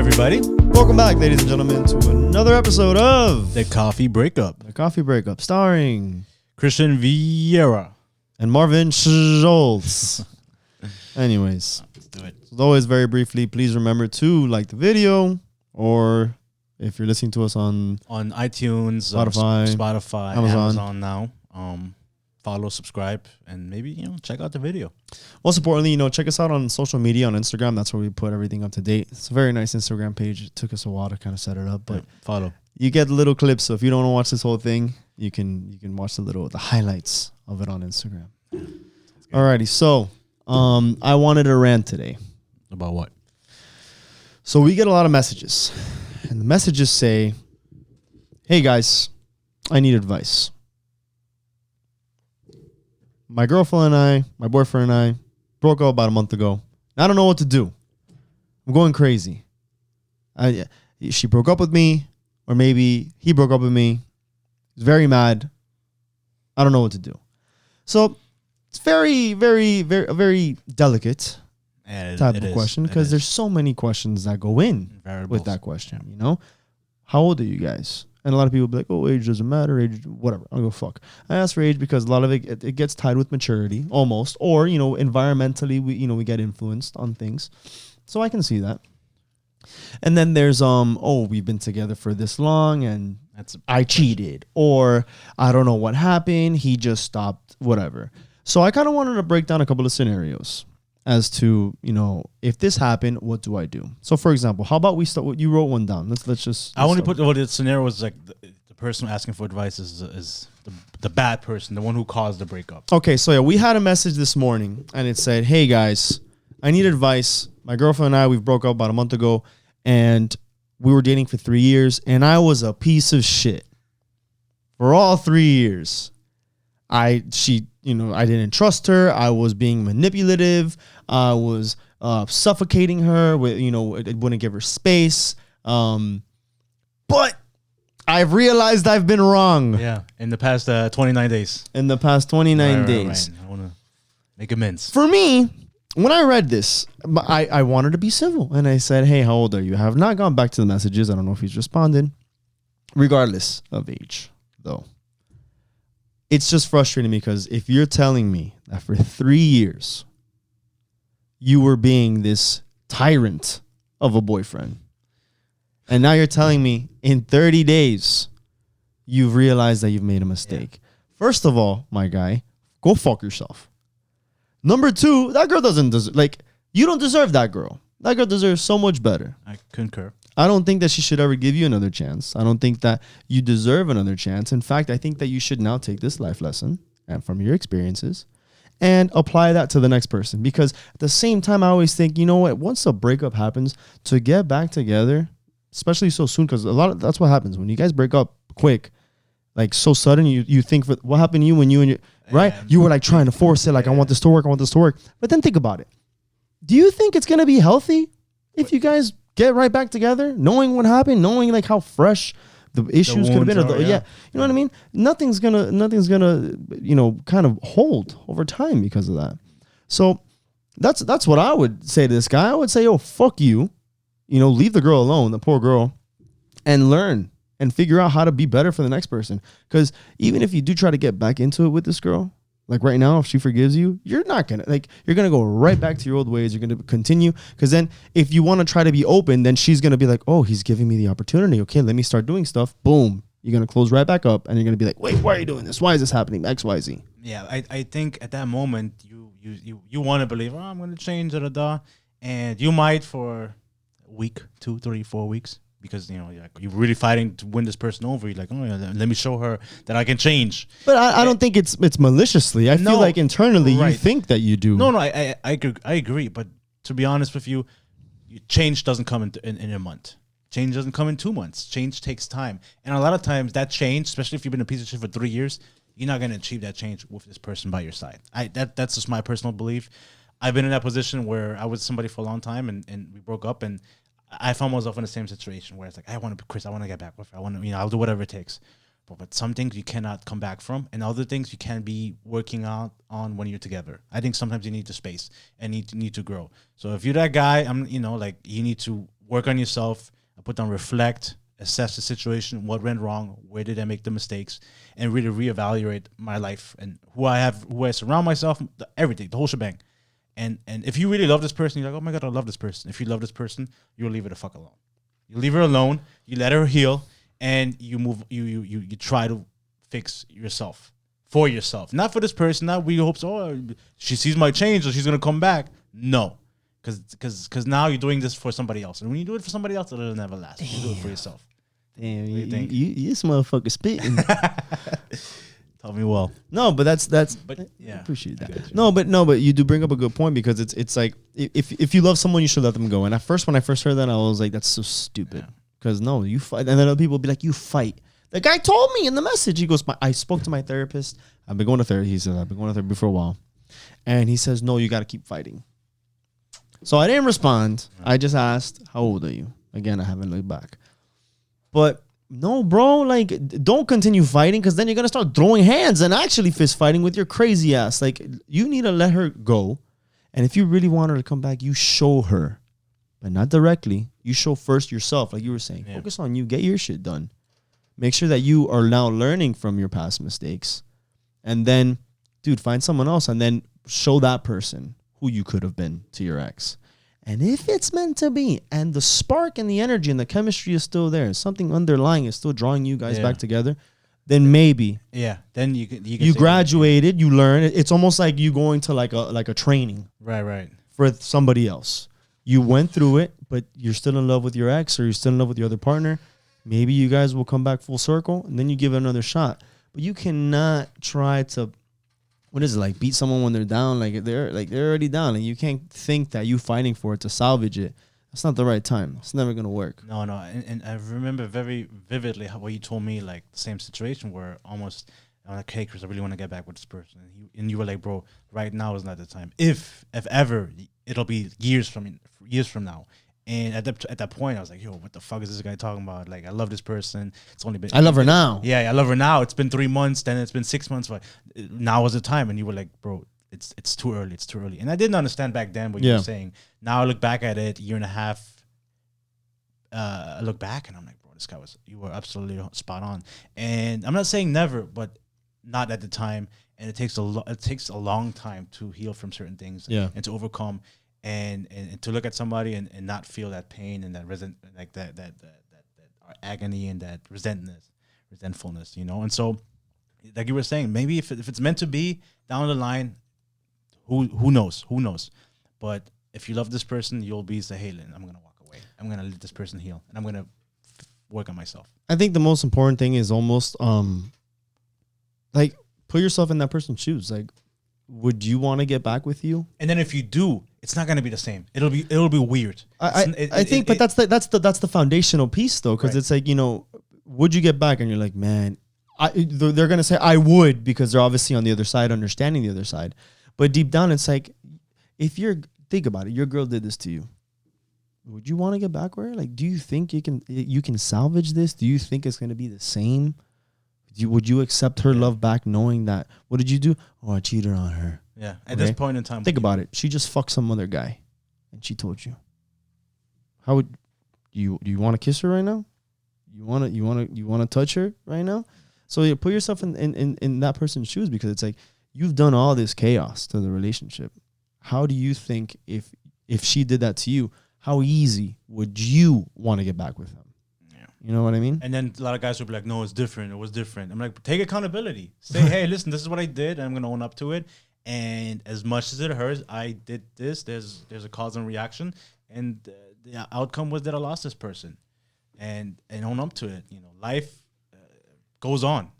everybody. Welcome back, ladies and gentlemen, to another episode of The Coffee Breakup. The Coffee Breakup, starring Christian Vieira. and Marvin Schultz. Anyways, Let's do it. as always, very briefly, please remember to like the video, or if you're listening to us on iTunes, Spotify, Amazon now. Follow, subscribe, and maybe check out the video. Most importantly, check us out on social media on Instagram. That's where we put everything up to date. It's a very nice Instagram page. It took us a while to kind of set it up, but Follow. you get little clips. So if you don't want to watch this whole thing, you can watch the highlights of it on Instagram. Alrighty, so I wanted to rant today. About what? So we get a lot of messages, and the messages say, "Hey guys, I need advice. My girlfriend and my boyfriend and I broke up about a month ago. I don't know what to do. I'm going crazy. She broke up with me, or maybe he broke up with me. He's very mad. I don't know what to do." So it's very, very, very, very delicate type of question, because there's so many questions that go in with that question. How old are you guys? And a lot of people be like, "Oh, age doesn't matter. Age, whatever." I'll go fuck. I ask for age because a lot of it gets tied with maturity, almost, or environmentally we get influenced on things, so I can see that. And then there's we've been together for this long and I cheated, or I don't know what happened. He just stopped, whatever. So I kind of wanted to break down a couple of scenarios as to, if this happened, what do I do? So, for example, how about we start? You wrote one down. Let's just. I only put what the scenario was like. The person asking for advice is the bad person, the one who caused the breakup. Okay, so yeah, we had a message this morning, and it said, "Hey guys, I need advice. My girlfriend and I, we've broke up about a month ago, and we were dating for 3 years, and I was a piece of shit for all 3 years. I didn't trust her. I was being manipulative. I was suffocating her with, it wouldn't give her space. But I've realized I've been wrong." Yeah, in the past 29 days. In the past 29 days. Right. I want to make amends. For me, when I read this, I wanted to be civil. And I said, "Hey, how old are you?" I have not gone back to the messages. I don't know if he's responded. Regardless of age, though. It's just frustrating because if you're telling me that for 3 years you were being this tyrant of a boyfriend, and now you're telling me in 30 days you've realized that you've made a mistake. Yeah. First of all, my guy, go fuck yourself. Number two, that girl doesn't deserve, you don't deserve that girl. That girl deserves so much better. I concur. I don't think that she should ever give you another chance. I don't think that you deserve another chance. In fact, I think that you should now take this life lesson and from your experiences and apply that to the next person. Because at the same time, I always think, once a breakup happens, to get back together, especially so soon, because that's what happens when you guys break up quick, so sudden. You think, what happened to you when you and your right? You were trying to force it, I want this to work, I want this to work. But then think about it. Do you think it's gonna be healthy if you guys get right back together, knowing what happened, knowing how fresh the issues could have been? You know what I mean? Nothing's gonna, kind of hold over time because of that. So that's what I would say to this guy. I would say, "Yo, fuck you. Leave the girl alone, the poor girl, and learn and figure out how to be better for the next person." Because even if you do try to get back into it with this girl, right now, if she forgives you, you're not going to, you're going to go right back to your old ways. You're going to continue. Because then if you want to try to be open, then she's going to be like, "Oh, he's giving me the opportunity. Okay, let me start doing stuff." Boom. You're going to close right back up. And you're going to be like, "Wait, why are you doing this? Why is this happening? X, Y, Z." Yeah, I think at that moment, you want to believe, "Oh, I'm going to change, and you might for a week, 2, 3, 4 weeks. Because you're really fighting to win this person over. You're like, "Oh yeah, let me show her that I can change." But I don't think it's maliciously. I feel like internally you think that you do. No, I agree. But to be honest with you, change doesn't come in a month. Change doesn't come in 2 months. Change takes time, and a lot of times that change, especially if you've been a piece of shit for 3 years, you're not going to achieve that change with this person by your side. That's just my personal belief. I've been in that position where I was somebody for a long time, and we broke up, and I found myself in the same situation where it's I want to get back with her. I'll do whatever it takes. But some things you cannot come back from, and other things you can be working out on when you're together. I think sometimes you need the space and need to grow. So if you're that guy, like you need to work on yourself, put down, reflect, assess the situation, what went wrong, where did I make the mistakes, and really reevaluate my life and who I surround myself, everything, the whole shebang. And if you really love this person, you're like, oh my God, I love this person. If you love this person, you'll leave her the fuck alone. You leave her alone, you let her heal, and you move, you try to fix yourself for yourself. Not for this person, not we hope so, oh, she sees my change so she's gonna come back. No. Because now you're doing this for somebody else. And when you do it for somebody else, it'll never last. You do it for yourself. Damn, you this motherfucker spitting. Tell me well. No, but that's but yeah, I appreciate that. No, but you do bring up a good point, because it's like if you love someone, you should let them go. And at first, when I first heard that, I was like, that's so stupid. Because no, you fight, and then other people will be like, you fight. The guy told me in the message. He goes, I spoke to my therapist. I've been going to therapy. He said, I've been going to therapy for a while, and he says, no, you got to keep fighting. So I didn't respond. I just asked, how old are you? Again, I haven't looked back. But no, bro, like, don't continue fighting, because then you're going to start throwing hands and actually fist fighting with your crazy ass. Like, you need to let her go. And if you really want her to come back, you show her, but not directly. You show first yourself, like you were saying. Yeah. Focus on you. Get your shit done. Make sure that you are now learning from your past mistakes. And then, dude, find someone else, and then show that person who you could have been to your ex. And if it's meant to be, and the spark and the energy and the chemistry is still there, something underlying is still drawing you guys back together, then maybe. Yeah. Then you graduated, you learn. It's almost like you going to like a training. Right. For somebody else. You went through it, but you're still in love with your ex, or you're still in love with your other partner. Maybe you guys will come back full circle, and then you give it another shot. But you cannot try to, what is it, like beat someone when they're down? Like they're already down. Like you can't think that you fighting for it to salvage it. That's not the right time. It's never gonna work. No. And I remember very vividly how you told me, like, the same situation where almost I'm like, hey Chris, I really want to get back with this person, and you were like, bro, right now is not the time. If ever, it'll be years from now. And at that point, I was like, yo, what the fuck is this guy talking about? Like, I love this person. It's only been... I love her now. Yeah, I love her now. It's been 3 months, then it's been 6 months. But now is the time. And you were like, bro, it's too early. It's too early. And I didn't understand back then what you were saying. Now I look back at it, year and a half. I look back and I'm like, bro, you were absolutely spot on. And I'm not saying never, but not at the time. And it takes a long time to heal from certain things and to overcome. And to look at somebody and not feel that pain and that that agony and that resentfulness, And so, like you were saying, maybe if it's meant to be down the line, who knows? But if you love this person, you'll be say, hey, Lynn, I'm gonna walk away. I'm gonna let this person heal, and I'm gonna work on myself. I think the most important thing is almost like put yourself in that person's shoes. Like, would you want to get back with you? And then if you do, it's not going to be the same. It'll be weird. I think that's the foundational piece though, because it's like, would you get back? And you're like, man, they're going to say I would, because they're obviously on the other side, understanding the other side. But deep down, it's like, think about it, your girl did this to you. Would you want to get back with her? Like, do you think you can salvage this? Do you think it's going to be the same? Would you accept her love back, knowing that, what did you do? Oh, I cheated on her. Yeah. At this point in time, think about it. She just fucked some other guy, and she told you. How would you want to kiss her right now? You want to touch her right now? So you put yourself in that person's shoes, because it's like, you've done all this chaos to the relationship. How do you think if she did that to you, how easy would you want to get back with them? You know what I mean? And then a lot of guys will be like, no, it's different. It was different. I'm like, take accountability. Say, hey, listen, this is what I did, and I'm going to own up to it. And as much as it hurts, I did this. There's a cause and reaction. And the outcome was that I lost this person. And own up to it. Life goes on.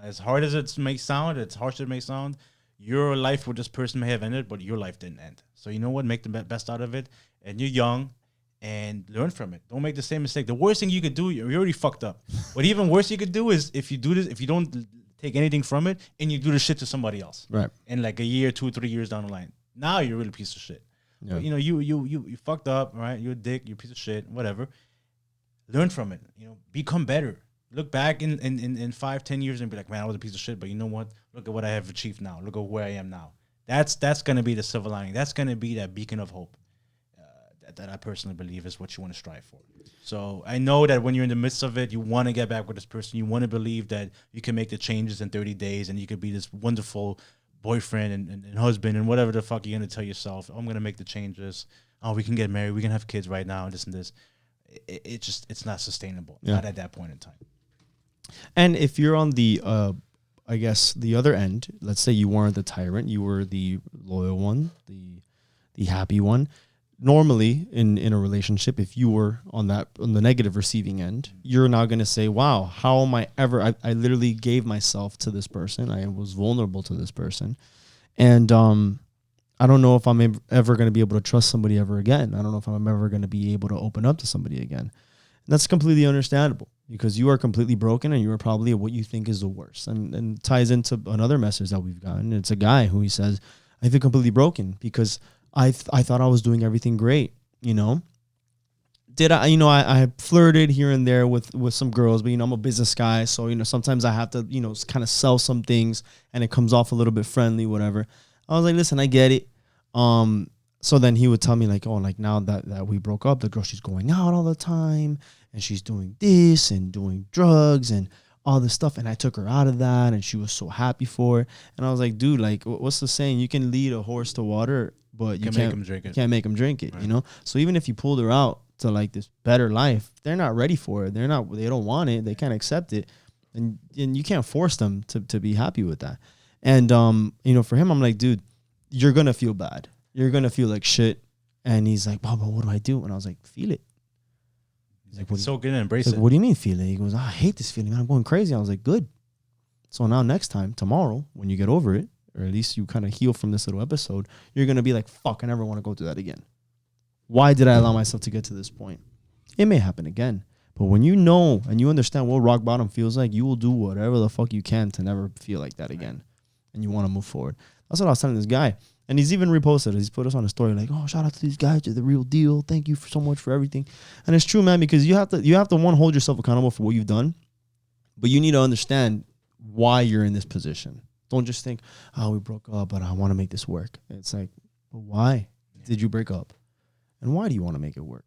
As hard as it may sound, as harsh as it may sound, your life with this person may have ended, but your life didn't end. So you know what? Make the best out of it. And you're young. And learn from it. Don't make the same mistake. The worst thing you could do, you're already fucked up. What even worse you could do is if you do this, if you don't take anything from it, and you do the shit to somebody else, right? And like a year, 2, 3 years down the line, now you're a real piece of shit. Yeah. But, you fucked up, right? You're a dick. You're a piece of shit. Whatever. Learn from it. Become better. Look back in 5, 10 years and be like, man, I was a piece of shit. But you know what? Look at what I have achieved now. Look at where I am now. That's gonna be the silver lining. That's gonna be that beacon of hope that I personally believe is what you want to strive for. So I know that when you're in the midst of it, you want to get back with this person. You want to believe that you can make the changes in 30 days and you could be this wonderful boyfriend and husband and whatever the fuck you're going to tell yourself. Oh, I'm going to make the changes. Oh, we can get married. We can have kids right now and this and this. It's not sustainable. Yeah. Not at that point in time. And if you're on the, I guess, the other end, let's say you weren't the tyrant, you were the loyal one, the happy one. Normally in a relationship, if you were on the negative receiving end, you're not going to say, wow, how am I ever, I literally gave myself to this person. I was vulnerable to this person. And I don't know if I'm ever going to be able to trust somebody ever again. I don't know if I'm ever going to be able to open up to somebody again. And that's completely understandable because you are completely broken and you are probably what you think is the worst. And ties into another message that we've gotten. It's a guy who he says, I feel completely broken because I thought I was doing everything great, you know. I flirted here and there with some girls, but, I'm a business guy. So, sometimes I have to, kind of sell some things and it comes off a little bit friendly, whatever. I was like, listen, I get it. So then he would tell me like, oh, like now that we broke up, the girl, she's going out all the time and she's doing this and doing drugs and all this stuff. And I took her out of that and she was so happy for it. And I was like, dude, like what's the saying? You can lead a horse to water, but you can't make them drink it, right. So even if you pulled her out to like this better life, they're not ready for it. They don't want it. They can't accept it. And you can't force them to be happy with that. And, for him, I'm like, dude, you're going to feel bad. You're going to feel like shit. And he's like, Baba, what do I do? And I was like, feel it. He's like, so good and embrace it. What do you mean feel it? He goes, I hate this feeling. I'm going crazy. I was like, good. So now next time, tomorrow, when you get over it, or at least you kind of heal from this little episode, you're going to be like, fuck, I never want to go through that again. Why did I allow myself to get to this point? It may happen again. But when you know and you understand what rock bottom feels like, you will do whatever the fuck you can to never feel like that again. And you want to move forward. That's what I was telling this guy. And he's even reposted it. He's put us on a story like, oh, shout out to these guys. You're the real deal. Thank you so much for everything. And it's true, man, because you have to one, hold yourself accountable for what you've done. But you need to understand why you're in this position. Don't just think, oh, we broke up, but I want to make this work. It's like, but why did you break up? And why do you want to make it work?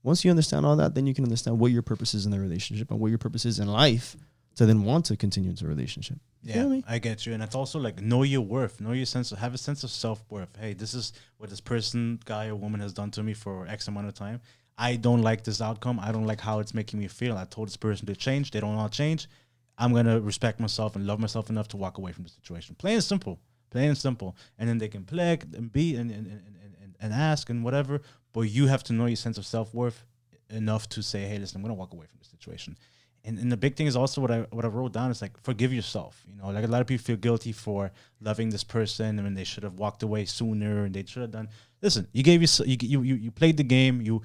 Once you understand all that, then you can understand what your purpose is in the relationship and what your purpose is in life to then want to continue into a relationship. You know what I mean? I get you. And it's also like know your worth, have a sense of self-worth. Hey, this is what this person, guy or woman has done to me for X amount of time. I don't like this outcome. I don't like how it's making me feel. I told this person to change. They don't want to change. I'm going to respect myself and love myself enough to walk away from the situation. Plain and simple. And then they can play and be and ask and whatever. But you have to know your sense of self-worth enough to say, hey, listen, I'm going to walk away from the situation. And the big thing is also what I wrote down is like, forgive yourself. Like a lot of people feel guilty for loving this person and they should have walked away sooner and they should have done. Listen, you played the game. You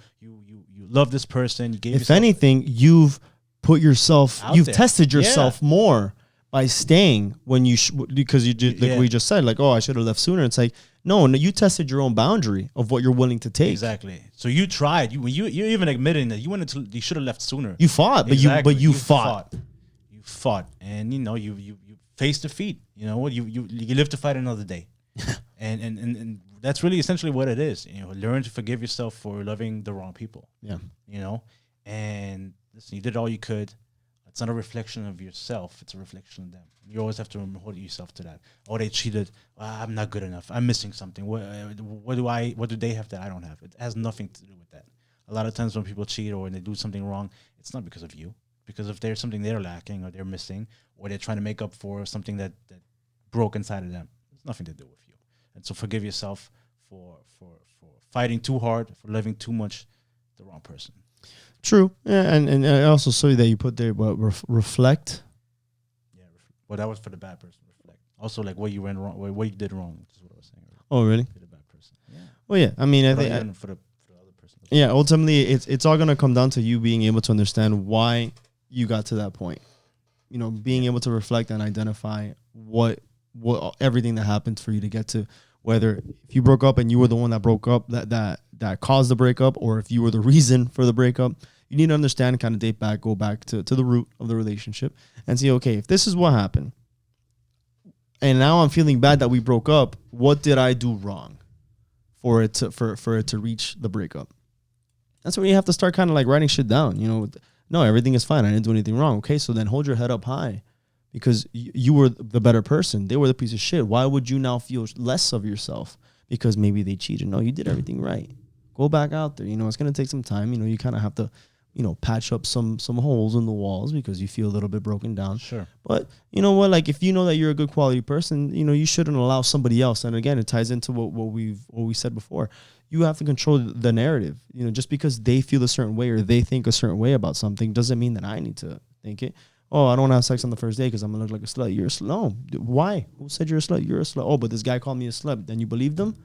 love this person. You gave. If anything, you've put yourself, tested yourself more by staying when you because you did like we just said, like, oh, I should have left sooner. It's like, no, you tested your own boundary of what you're willing to take. Exactly. So you tried. You're even admitting that you should have left sooner. You fought, but you fought. You fought, and you faced defeat. You live to fight another day, and that's really essentially what it is. Learn to forgive yourself for loving the wrong people. Yeah. And listen, you did all you could. It's not a reflection of yourself. It's a reflection of them. You always have to hold yourself to that. Oh, they cheated. I'm not good enough. I'm missing something. What do they have that I don't have? It has nothing to do with that. A lot of times when people cheat or when they do something wrong, it's not because of you. Because if there's something they're lacking or they're missing or they're trying to make up for something that broke inside of them, it's nothing to do with you. And so forgive yourself for fighting too hard, for loving too much the wrong person. True. Yeah, and I also saw that you put there reflect. Yeah, well, that was for the bad person. Reflect. Also, like what you went wrong, what you did wrong, which is what I was saying. Oh, really? For the bad person. Yeah. Well, yeah. I mean, I think for the other person. Yeah. Ultimately, it's all gonna come down to you being able to understand why you got to that point. Being able to reflect and identify what everything that happened for you to get to. Whether if you broke up and you were the one that broke up, that caused the breakup, or if you were the reason for the breakup, You need to understand, kind of date back, go back to the root of the relationship and see, okay, if this is what happened and now I'm feeling bad that we broke up, what did I do wrong for it to reach the breakup? That's where you have to start kind of like writing shit down. No, everything is fine. I didn't do anything wrong. Okay, so then hold your head up high because you were the better person. They were the piece of shit. Why would you now feel less of yourself because maybe they cheated? No, you did everything right. Go back out there. It's going to take some time. You kind of have to, patch up some holes in the walls because you feel a little bit broken down. Sure. But you know what? Like if you know that you're a good quality person, you shouldn't allow somebody else. And again, it ties into what we said before. You have to control the narrative. Just because they feel a certain way or they think a certain way about something doesn't mean that I need to think it. Oh, I don't want to have sex on the first day because I'm going to look like a slut. You're a slut. No. Why? Who said you're a slut? You're a slut. Oh, but this guy called me a slut. Then you believe them?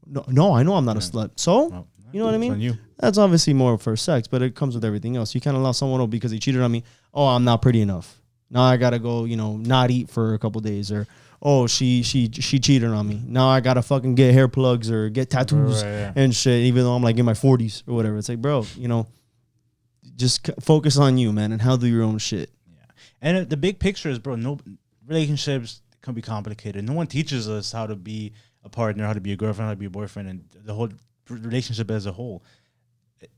No, I know I'm not a slut. So, you know what I mean? That's obviously more for sex, but it comes with everything else. You can't allow someone because he cheated on me. Oh, I'm not pretty enough. Now I got to go, not eat for a couple days or, oh, she cheated on me. Now I got to fucking get hair plugs or get tattoos and shit, even though I'm like in my 40s or whatever. It's like, bro, just focus on you, man, and handle your own shit. Yeah. And the big picture is, bro, no relationships can be complicated. No one teaches us how to be a partner, how to be a girlfriend, how to be a boyfriend, and the whole relationship as a whole.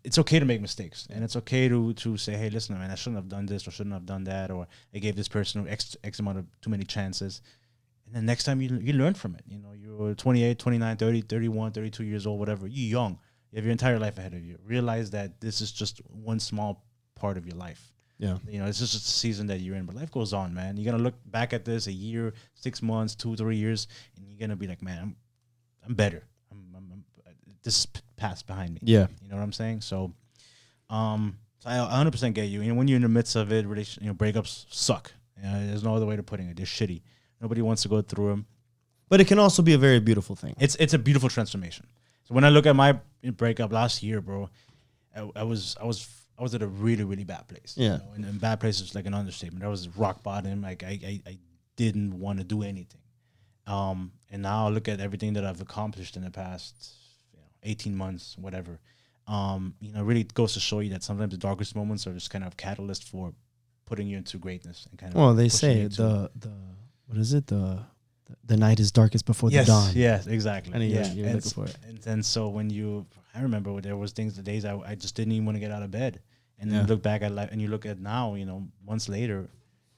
It's okay to make mistakes, and it's okay to say, hey, listen, man, I shouldn't have done this or shouldn't have done that, or I gave this person X amount of too many chances. And then next time you learn from it. You're 28, 29, 30, 31, 32 years old, whatever. You're young. You have your entire life ahead of you. Realize that this is just one small part of your life. Yeah. It's just a season that you're in, but life goes on, man. You're going to look back at this a year, 6 months, 2, 3 years, and you're going to be like, man, I'm better. This passed behind me. Yeah. You know what I'm saying? So, I 100% get you. When you're in the midst of it, breakups suck. There's no other way to putting it. They're shitty. Nobody wants to go through them. But it can also be a very beautiful thing. It's a beautiful transformation. So when I look at my breakup last year, bro, I was at a really, really bad place. Yeah. And bad place is like an understatement. I was rock bottom. Like I didn't want to do anything. And now look at everything that I've accomplished in the past 18 months, whatever. It really goes to show you that sometimes the darkest moments are just kind of catalyst for putting you into greatness and kind of. Well, they say what is it? The night is darkest before the dawn. Yes, exactly. And you're looking for it. And then so I remember there was the days I just didn't even want to get out of bed. And then you look back at life and you look at now, months later,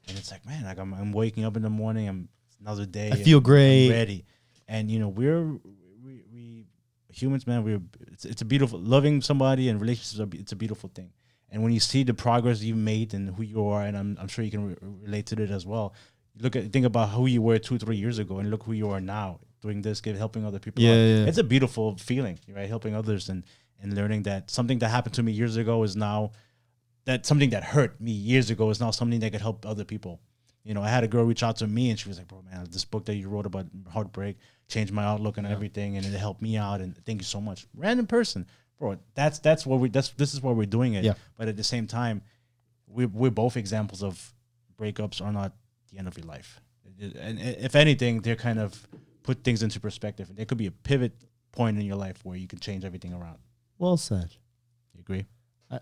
and it's like, man, like I'm waking up in the morning, I'm another day. I feel great. I'm ready. And we humans, man, it's a beautiful, loving somebody and relationships it's a beautiful thing. And when you see the progress you've made and who you are, and I'm sure you can relate to it as well. Think about who you were 2-3 years ago, and look who you are now, doing this, helping other people. Yeah. It's a beautiful feeling, right? Helping others and learning that something that happened to me years ago is now that something that hurt me years ago is now something that could help other people. I had a girl reach out to me, and she was like, "Bro, man, this book that you wrote about heartbreak changed my outlook and everything, and it helped me out. And thank you so much." Random person, bro. This is what we're doing it. Yeah. But at the same time, we're both examples of breakups are not the end of your life. And if anything, they're kind of put things into perspective. There could be a pivot point in your life where you can change everything around. Well said. You agree?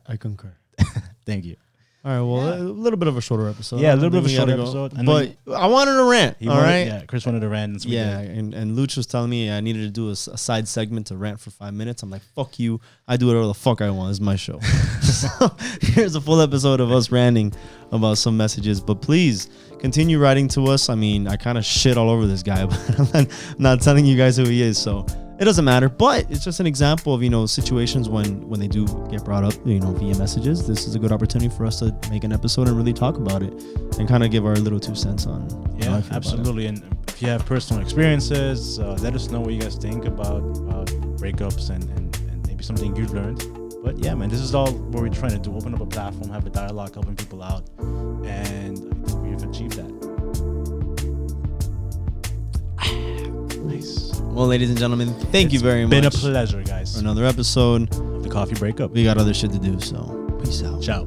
I concur. Thank you. All right, well, a little bit of a shorter episode. Yeah, a little bit of a shorter episode. But I wanted to rant, all right? Yeah, Chris wanted to rant. And Luch was telling me I needed to do a side segment to rant for 5 minutes. I'm like, fuck you. I do whatever the fuck I want. It's my show. So here's a full episode of us ranting about some messages. But please continue writing to us. I mean, I kind of shit all over this guy, but I'm not telling you guys who he is. So it doesn't matter, but it's just an example of, situations when they do get brought up, via messages. This is a good opportunity for us to make an episode and really talk about it and kind of give our little 2 cents on how I feel absolutely. And if you have personal experiences, let us know what you guys think about breakups and maybe something you've learned. But yeah, man, this is all what we're trying to do. Open up a platform, have a dialogue, helping people out. And I think we've achieved that. Nice. Well, ladies and gentlemen, thank you very much. It's been a pleasure, guys. For another episode of the Coffee Breakup. We got other shit to do, so peace out. Ciao.